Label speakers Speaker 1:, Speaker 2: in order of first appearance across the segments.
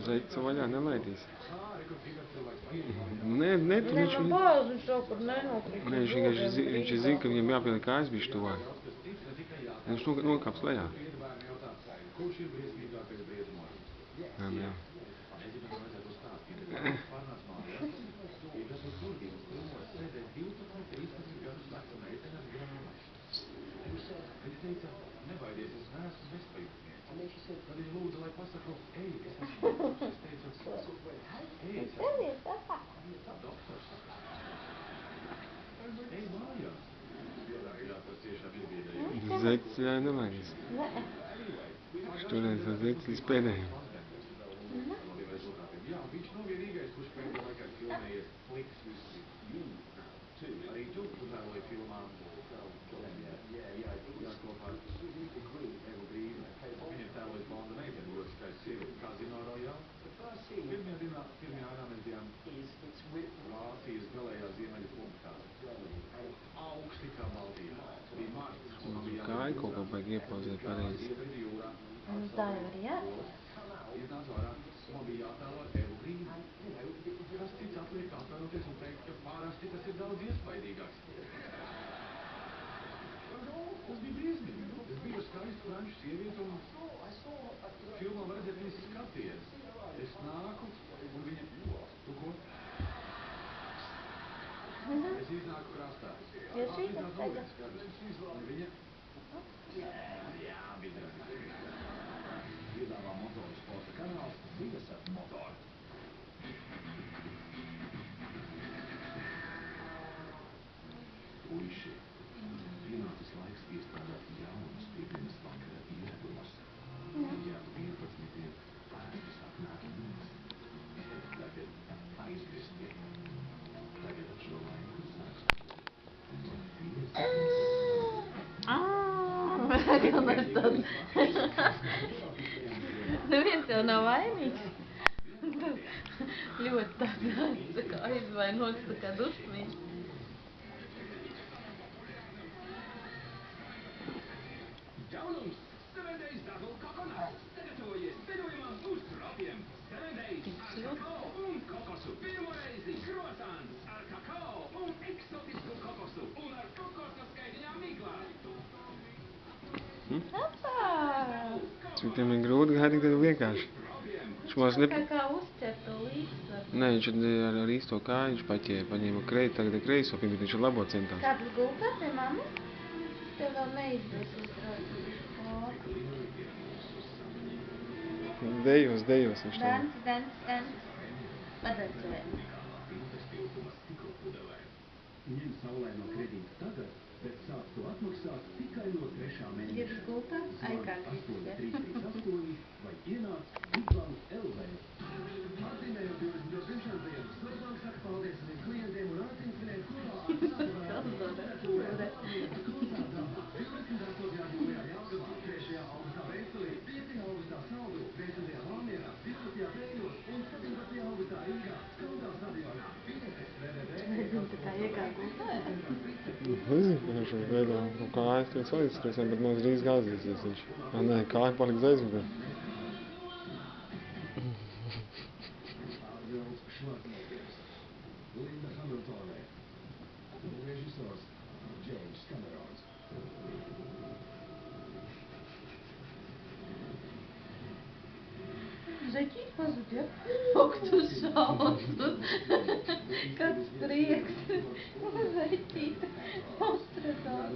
Speaker 1: Zeķis vaļā nelaidīs. Nē, tu
Speaker 2: Ne,
Speaker 1: viņš...
Speaker 2: man bāz, viņš kaut kur nenokrīt.
Speaker 1: Nē, viņš zina, ka viņam jāpieliek kājas bišķi tuvāk. Viņš nokāps lejā. Jā. Zeķis jā nelaidīs. Viņš turēs ar zeķis līdz pēdējiem. Kāju kaut kā vajag iepauzēt pareizi.
Speaker 2: Tā jau ir jā. Jo šītas tagad. Gan ar tādu. Neviens jau nav vainīgs. Ļoti tāds aizvainots, tā kā dusmīgs.
Speaker 1: Citiem ir grūti gaidīt, tad vienkārši.
Speaker 2: Kā uzķert to līdzsvaru.
Speaker 1: Nē, viņš ar īsto kāju viņš paņēma tagad ar kreiso, pirms viņš ar labo centās.
Speaker 2: Kāds gultā pie mammas? Tev vēl neizdos uztraukt.
Speaker 1: Dejos viņš tā.
Speaker 2: Dans. Padancojiet.
Speaker 3: Ņem saulaino kredītu tagad, bet sāc to atmaksāt tikai no 3. mēneša.
Speaker 2: Gribas gultā? Ai, kā gribas, ja?
Speaker 3: 8338 vai ienāc Bigbank LV. Atzīmējot 20. pirmšanas dienu, Svetbank saka paldies saviem klientiem un aicina svinēt kopā ar
Speaker 2: Saldora.
Speaker 3: 28. jūlijā Jelgavā, 3. augustā Veicelī, 5. augustā Saldu, 10. Valmierā, 12. Pēļos un 17. augustā Rīgā, Skaldā stadionā.
Speaker 2: Nezinu, tā kā iekā gultā.
Speaker 1: Nezinu, ka viņš veidā no kājas tiek salīdzstrēsēm, bet mums drīz gāzīsies viņš. Nē, kāja paliks aizmugurē.
Speaker 3: Linda Hamiltone, režisors James Camerons.
Speaker 2: Zeķīt pazud, ja? Ak, tu šausmas. Kāds prieks. Zeķīt. Ostradās.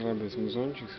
Speaker 1: Labi, esmu zončiks.